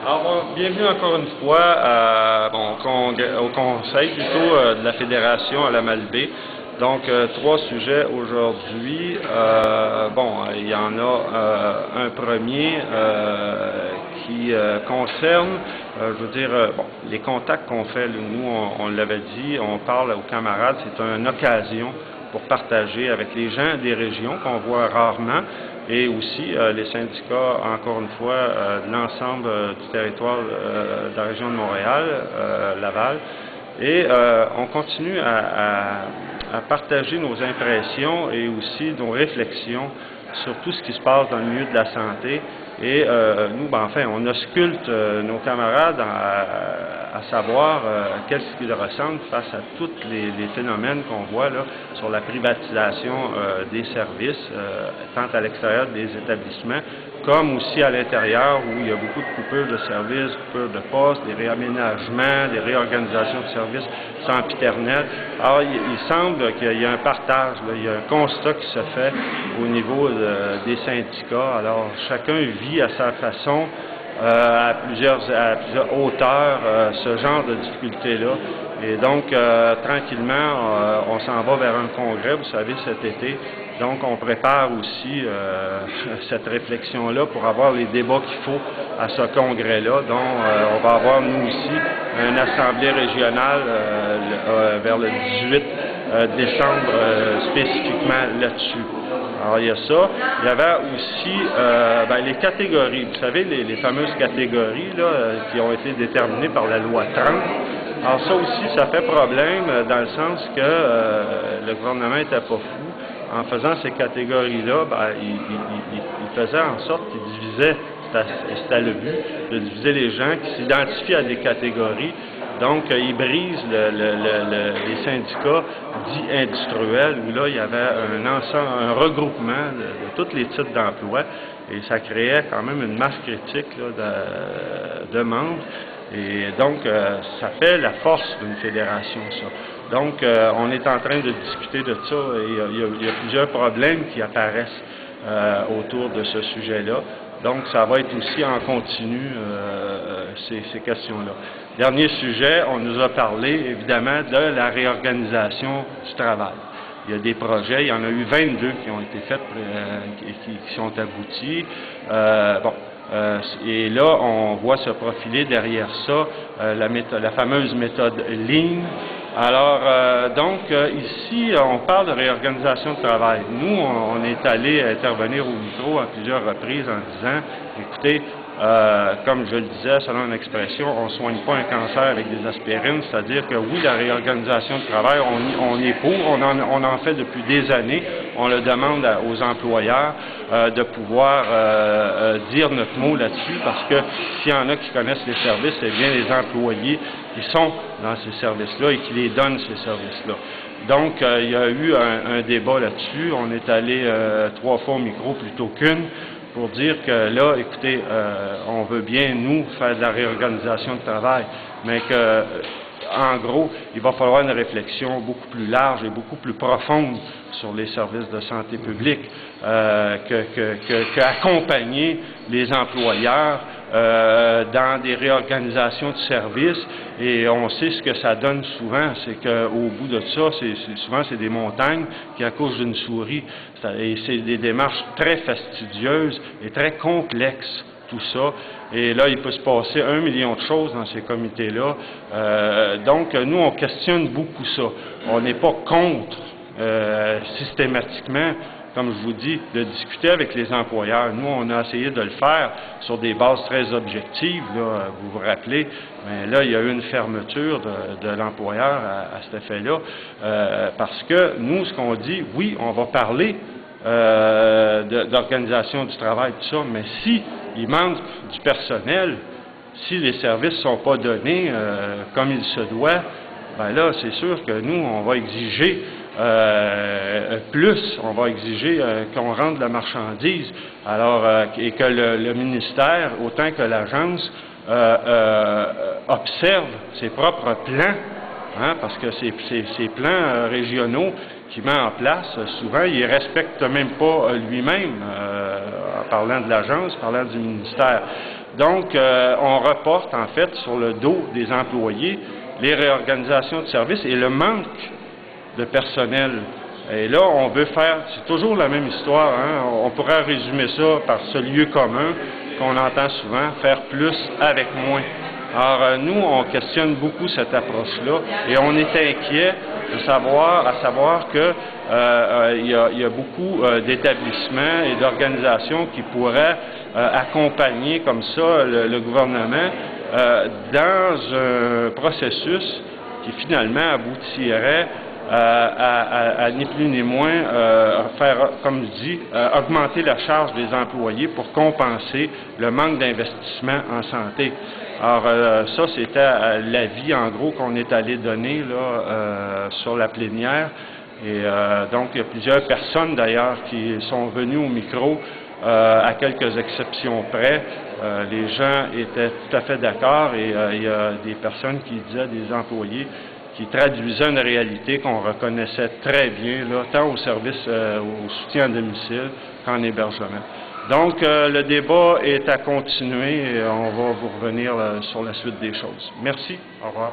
Alors, bienvenue encore une fois au conseil plutôt de la Fédération à la Malbaie. Donc, trois sujets aujourd'hui. Il y en a un premier qui concerne, les contacts qu'on fait. Nous, on l'avait dit, on parle aux camarades, c'est une occasion pour partager avec les gens des régions qu'on voit rarement et aussi les syndicats, encore une fois, de l'ensemble du territoire de la région de Montréal, Laval. Et on continue à partager nos impressions et aussi nos réflexions sur tout ce qui se passe dans le milieu de la santé. Et nous, on ausculte nos camarades à savoir qu'est-ce qu'ils ressentent face à tous les phénomènes qu'on voit là sur la privatisation des services, tant à l'extérieur des établissements, comme aussi à l'intérieur où il y a beaucoup de coupures de services, coupures de postes, des réaménagements, des réorganisations de services sempiternelles. Alors, il semble qu'il y a un partage, là, il y a un constat qui se fait au niveau des syndicats. Alors, chacun vit à sa façon, à plusieurs hauteurs, ce genre de difficultés-là. Et donc, tranquillement, on s'en va vers un congrès, vous savez, cet été. Donc, on prépare aussi cette réflexion-là pour avoir les débats qu'il faut à ce congrès-là. Donc, on va avoir, nous aussi, une assemblée régionale vers le 18 décembre spécifiquement là-dessus. Alors, il y a ça. Il y avait aussi les catégories. Vous savez, les fameuses catégories là, qui ont été déterminées par la loi 30. Alors, ça aussi, ça fait problème dans le sens que le gouvernement n'était pas fou. En faisant ces catégories-là, il faisait en sorte qu'il divisait, c'était le but, de diviser les gens qui s'identifient à des catégories. Donc, il brise les syndicats dits industriels, où là, il y avait un regroupement de tous les types d'emplois, et ça créait quand même une masse critique là, de membres. Et donc, ça fait la force d'une fédération, ça. Donc, on est en train de discuter de ça, et il y a plusieurs problèmes qui apparaissent autour de ce sujet-là. Donc, ça va être aussi en continu, ces questions-là. Dernier sujet, on nous a parlé, évidemment, de la réorganisation du travail. Il y a des projets, il y en a eu 22 qui ont été faits, qui sont aboutis. Et là, on voit se profiler derrière ça la fameuse méthode Lean. Alors, ici, on parle de réorganisation de travail. Nous, on est allé intervenir au micro à plusieurs reprises en disant, écoutez, comme je le disais, selon une expression, on ne soigne pas un cancer avec des aspirines, c'est-à-dire que oui, la réorganisation du travail, on est pour, on en fait depuis des années, on le demande aux employeurs de pouvoir dire notre mot là-dessus, parce que s'il y en a qui connaissent les services, c'est bien les employés qui sont dans ces services-là et qui les donnent ces services-là. Donc, il y a eu un débat là-dessus, on est allé 3 fois au micro plutôt qu'une, pour dire que là, écoutez, on veut bien, nous, faire de la réorganisation de travail, mais que, en gros, il va falloir une réflexion beaucoup plus large et beaucoup plus profonde sur les services de santé publique, qu'accompagner les employeurs dans des réorganisations de services. Et on sait ce que ça donne souvent, c'est qu'au bout de ça, souvent c'est des montagnes qui accouchent d'une souris. Et c'est des démarches très fastidieuses et très complexes, tout ça. Et là, il peut se passer 1 million de choses dans ces comités-là. Donc, nous, on questionne beaucoup ça. On n'est pas contre, systématiquement, comme je vous dis, de discuter avec les employeurs. Nous, on a essayé de le faire sur des bases très objectives, là, vous vous rappelez, mais là, il y a eu une fermeture de l'employeur à cet effet-là, parce que nous, ce qu'on dit, oui, on va parler d'organisation du travail, tout ça, mais si il manque du personnel, si les services ne sont pas donnés comme il se doit, bien là, c'est sûr que nous, on va exiger plus, on va exiger qu'on rende la marchandise, alors et que le ministère, autant que l'agence, observe ses propres plans, hein, parce que ces plans régionaux qu'il met en place, souvent, il ne respecte même pas lui-même, en parlant de l'agence, en parlant du ministère. Donc, on reporte en fait sur le dos des employés les réorganisations de services et le manque de personnel. Et là, on veut faire, c'est toujours la même histoire, hein? On pourrait résumer ça par ce lieu commun qu'on entend souvent, faire plus avec moins. Alors, nous, on questionne beaucoup cette approche-là et on est inquiet de savoir que il y a beaucoup d'établissements et d'organisations qui pourraient accompagner comme ça le gouvernement dans un processus qui finalement aboutirait à ni plus ni moins faire, comme je dis, augmenter la charge des employés pour compenser le manque d'investissement en santé. Alors, ça, c'était l'avis, en gros, qu'on est allé donner là, sur la plénière. Et donc, il y a plusieurs personnes, d'ailleurs, qui sont venues au micro, à quelques exceptions près. Les gens étaient tout à fait d'accord et il y a des personnes qui disaient, des employés, qui traduisait une réalité qu'on reconnaissait très bien, là, tant au service, au soutien à domicile qu'en hébergement. Donc, le débat est à continuer et on va vous revenir sur la suite des choses. Merci. Au revoir.